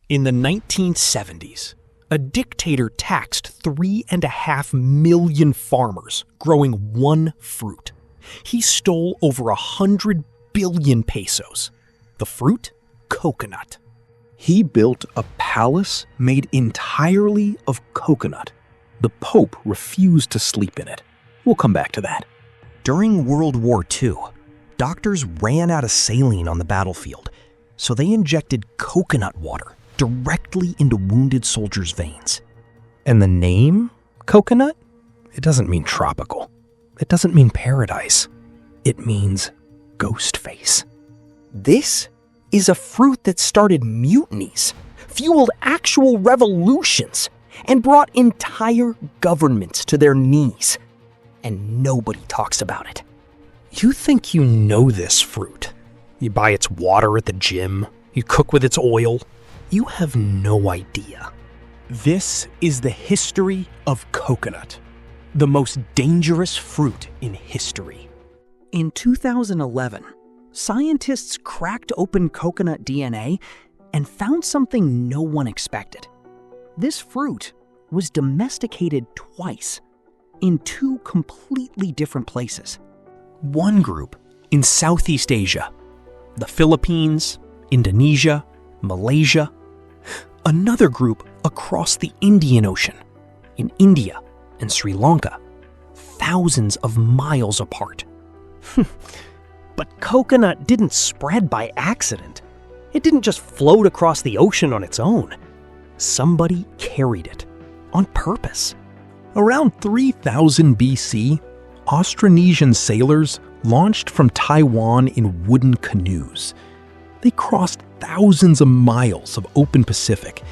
In the 1970s, a dictator taxed 3.5 million farmers growing one fruit. He stole over 100 billion pesos. The fruit? Coconut. He built a palace made entirely of coconut. The Pope refused to sleep in it. We'll come back to that. During World War II, doctors ran out of saline on the battlefield, so they injected coconut water directly into wounded soldiers' veins. And the name, coconut? It doesn't mean tropical. It doesn't mean paradise. It means ghost face. This is a fruit that started mutinies, fueled actual revolutions, and brought entire governments to their knees. And nobody talks about it. You think you know this fruit. You buy its water at the gym. You cook with its oil. You have no idea. This is the history of coconut, the most dangerous fruit in history. In 2011, scientists cracked open coconut DNA and found something no one expected. This fruit was domesticated twice in two completely different places. One group in Southeast Asia, the Philippines, Indonesia, Malaysia. Another group across the Indian Ocean, in India and Sri Lanka, thousands of miles apart. But coconut didn't spread by accident. It didn't just float across the ocean on its own. Somebody carried it on purpose. Around 3000 BC, Austronesian sailors launched from Taiwan in wooden canoes. They crossed thousands of miles of open Pacific.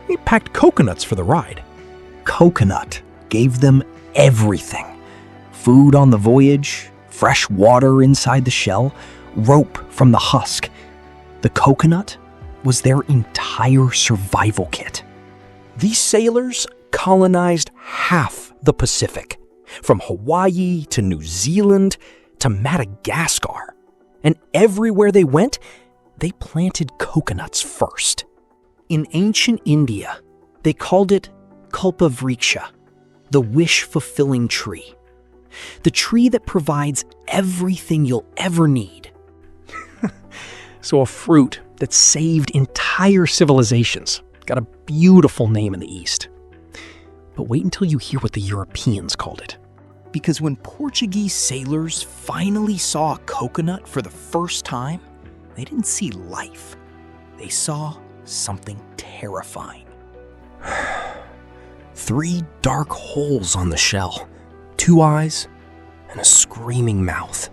They packed coconuts for the ride. Coconut gave them everything. Food on the voyage, fresh water inside the shell, rope from the husk. The coconut was their entire survival kit. These sailors colonized half the Pacific, from Hawaii to New Zealand to Madagascar. And everywhere they went, they planted coconuts first. In ancient India, they called it Kalpavriksha, the wish-fulfilling tree. The tree that provides everything you'll ever need. So a fruit that saved entire civilizations. Got a beautiful name in the East. But wait until you hear what the Europeans called it. Because when Portuguese sailors finally saw a coconut for the first time, they didn't see life. They saw something terrifying. 3 dark holes on the shell, 2 eyes, and a screaming mouth.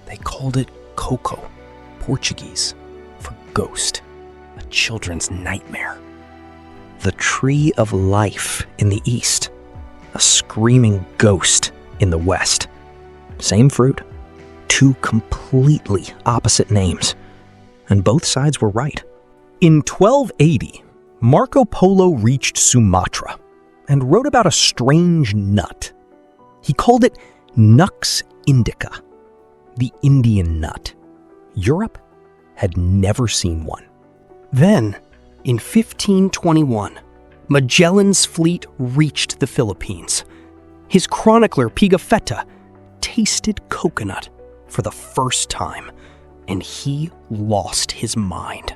They called it Coco, Portuguese, for ghost, a children's nightmare. The tree of life in the East, a screaming ghost in the West. Same fruit, 2 completely opposite names. And both sides were right. In 1280, Marco Polo reached Sumatra and wrote about a strange nut. He called it Nux indica, the Indian nut. Europe had never seen one. Then, in 1521, Magellan's fleet reached the Philippines. His chronicler Pigafetta tasted coconut for the first time, and he lost his mind.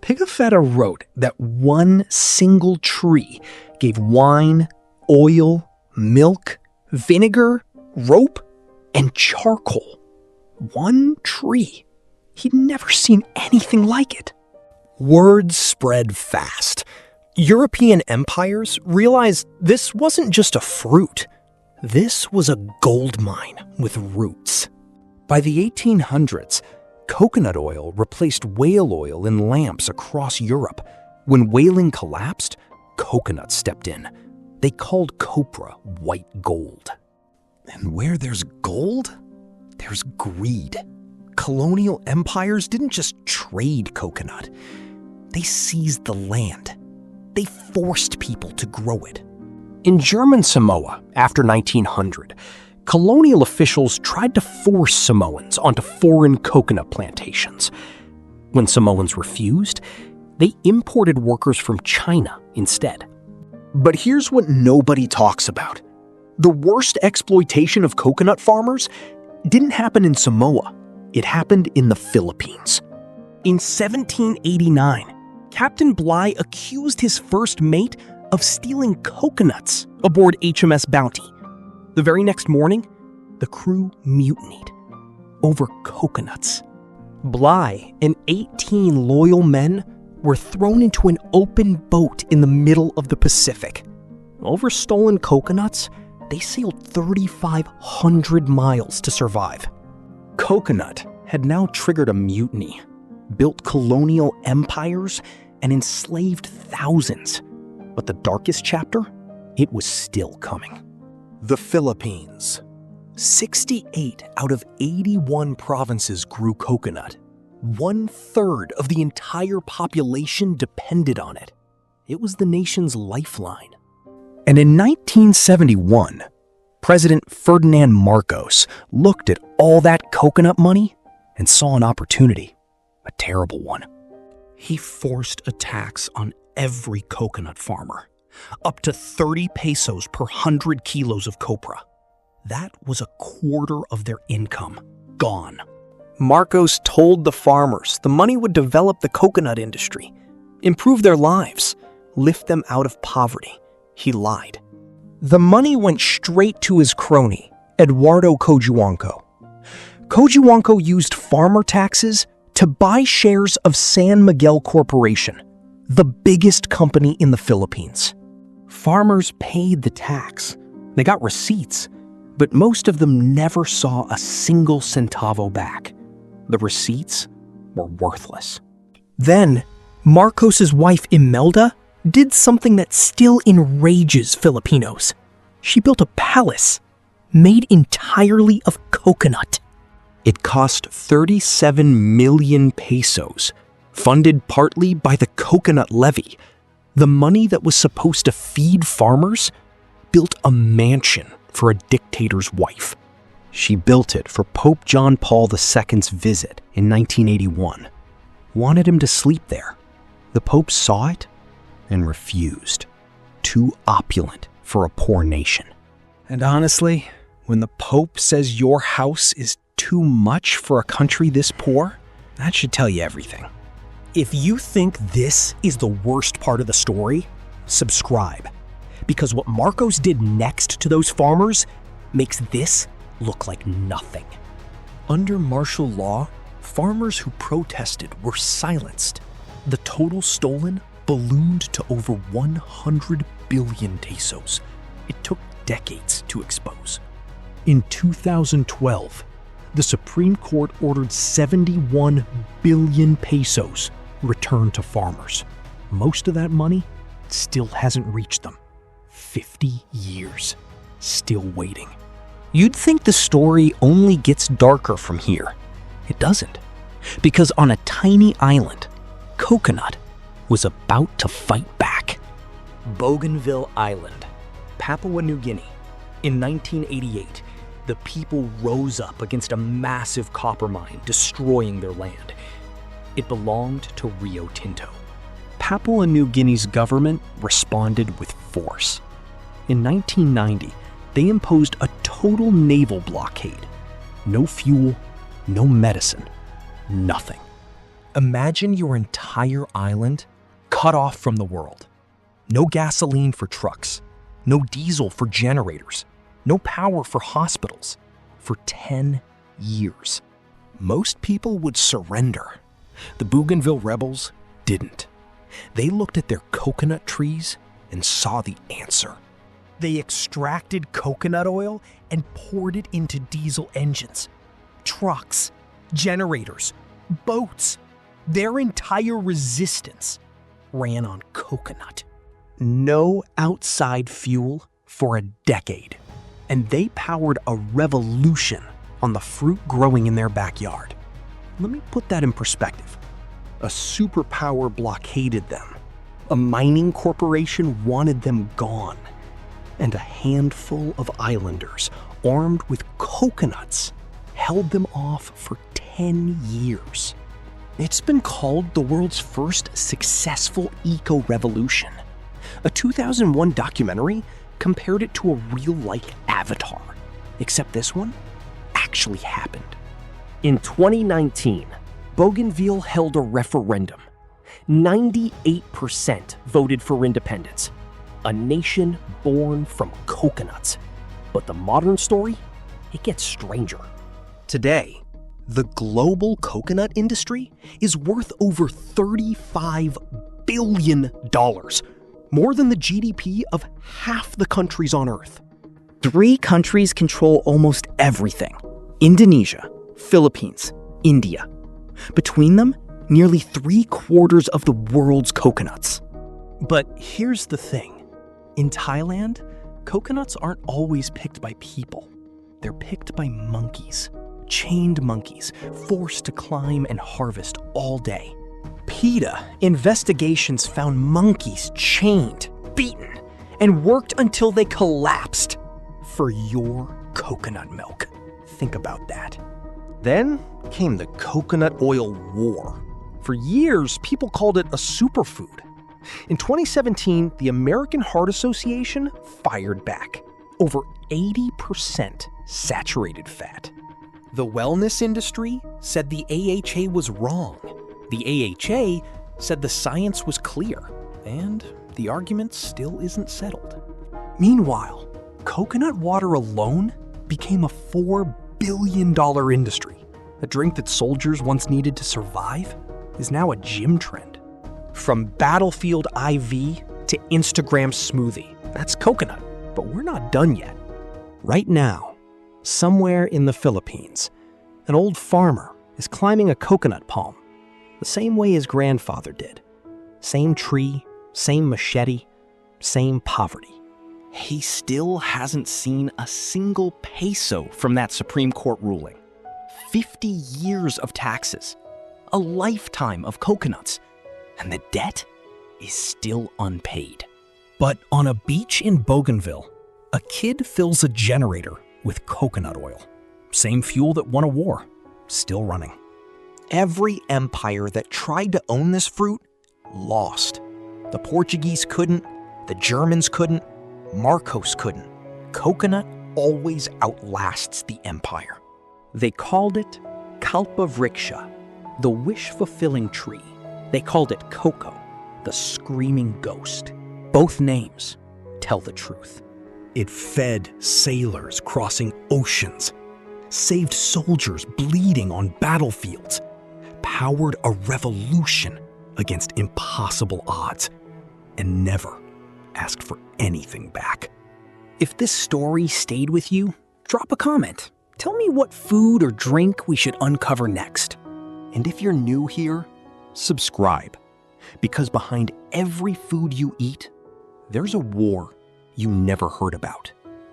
Pigafetta wrote that one single tree gave wine, oil, milk, vinegar, rope, and charcoal. One tree. He'd never seen anything like it. Word spread fast. European empires realized this wasn't just a fruit. This was a gold mine with roots. By the 1800s, coconut oil replaced whale oil in lamps across Europe. When whaling collapsed, coconut stepped in. They called copra white gold. And where there's gold, there's greed. Colonial empires didn't just trade coconut. They seized the land. They forced people to grow it. In German Samoa, after 1900, colonial officials tried to force Samoans onto foreign coconut plantations. When Samoans refused, They imported workers from China instead. But here's what nobody talks about. The worst exploitation of coconut farmers didn't happen in Samoa. It happened in the Philippines. In 1789, Captain Bligh accused his first mate of stealing coconuts aboard HMS Bounty. The very next morning, the crew mutinied over coconuts. Bligh and 18 loyal men were thrown into an open boat in the middle of the Pacific. Over stolen coconuts, they sailed 3,500 miles to survive. Coconut had now triggered a mutiny, built colonial empires, and enslaved thousands. But the darkest chapter, it was still coming. The Philippines. 68 out of 81 provinces grew coconut. 1/3 of the entire population depended on it. It was the nation's lifeline. And in 1971, President Ferdinand Marcos looked at all that coconut money and saw an opportunity, a terrible one. He forced a tax on every coconut farmer, up to 30 pesos per 100 kilos of copra. That was a quarter of their income gone. Marcos told the farmers the money would develop the coconut industry, improve their lives, lift them out of poverty. He lied. The money went straight to his crony, Eduardo Cojuangco. Cojuangco used farmer taxes to buy shares of San Miguel Corporation, the biggest company in the Philippines. Farmers paid the tax. They got receipts, but most of them never saw a single centavo back. The receipts were worthless. Then, Marcos's wife Imelda did something that still enrages Filipinos. She built a palace made entirely of coconut. It cost 37 million pesos, funded partly by the coconut levy. The money that was supposed to feed farmers built a mansion for a dictator's wife. She built it for Pope John Paul II's visit in 1981. Wanted him to sleep there. The Pope saw it and refused. Too opulent for a poor nation. And honestly, when the Pope says your house is too much for a country this poor, that should tell you everything. If you think this is the worst part of the story, subscribe. Because what Marcos did next to those farmers makes this look like nothing. Under martial law, farmers who protested were silenced. The total stolen ballooned to over 100 billion pesos. It took decades to expose. In 2012, the Supreme Court ordered 71 billion pesos returned to farmers. Most of that money still hasn't reached them. 50 years, still waiting. You'd think the story only gets darker from here. It doesn't. Because on a tiny island, coconut was about to fight back. Bougainville Island, Papua New Guinea. In 1988, the people rose up against a massive copper mine destroying their land. It belonged to Rio Tinto. Papua New Guinea's government responded with force. In 1990, they imposed a total naval blockade. No fuel, no medicine, nothing. Imagine your entire island cut off from the world. No gasoline for trucks, no diesel for generators, no power for hospitals for 10 years. Most people would surrender. The Bougainville rebels didn't. They looked at their coconut trees and saw the answer. They extracted coconut oil and poured it into diesel engines, trucks, generators, boats. Their entire resistance ran on coconut. No outside fuel for a decade. And they powered a revolution on the fruit growing in their backyard. Let me put that in perspective. A superpower blockaded them. A mining corporation wanted them gone. And a handful of islanders, armed with coconuts, held them off for 10 years. It's been called the world's first successful eco-revolution. A 2001 documentary compared it to a real-life Avatar, except this one actually happened. In 2019, Bougainville held a referendum. 98% voted for independence, a nation born from coconuts. But the modern story, it gets stranger. Today, the global coconut industry is worth over $35 billion, more than the GDP of half the countries on Earth. 3 countries control almost everything: Indonesia, Philippines, India. Between them, nearly 3/4 of the world's coconuts. But here's the thing. In Thailand, coconuts aren't always picked by people. They're picked by monkeys. Chained monkeys, forced to climb and harvest all day. PETA investigations found monkeys chained, beaten, and worked until they collapsed for your coconut milk. Think about that. Then came the coconut oil war. For years, people called it a superfood. In 2017, the American Heart Association fired back. Over 80% saturated fat. The wellness industry said the AHA was wrong. The AHA said the science was clear, and the argument still isn't settled. Meanwhile, coconut water alone became a $4 billion industry. A drink that soldiers once needed to survive is now a gym trend. From Battlefield IV to Instagram smoothie, that's coconut. But we're not done yet. Right now, somewhere in the Philippines, an old farmer is climbing a coconut palm, the same way his grandfather did. Same tree, same machete, same poverty. He still hasn't seen a single peso from that Supreme Court ruling. 50 years of taxes, a lifetime of coconuts, and the debt is still unpaid. But on a beach in Bougainville, a kid fills a generator with coconut oil. Same fuel that won a war, still running. Every empire that tried to own this fruit lost. The Portuguese couldn't, the Germans couldn't, Marcos couldn't. Coconut always outlasts the empire. They called it Kalpa Vriksha, the wish-fulfilling tree. They called it Coco, the screaming ghost. Both names tell the truth. It fed sailors crossing oceans, saved soldiers bleeding on battlefields, powered a revolution against impossible odds, and never asked for anything back. If this story stayed with you, drop a comment. Tell me what food or drink we should uncover next. And if you're new here, subscribe. Because behind every food you eat, there's a war you never heard about.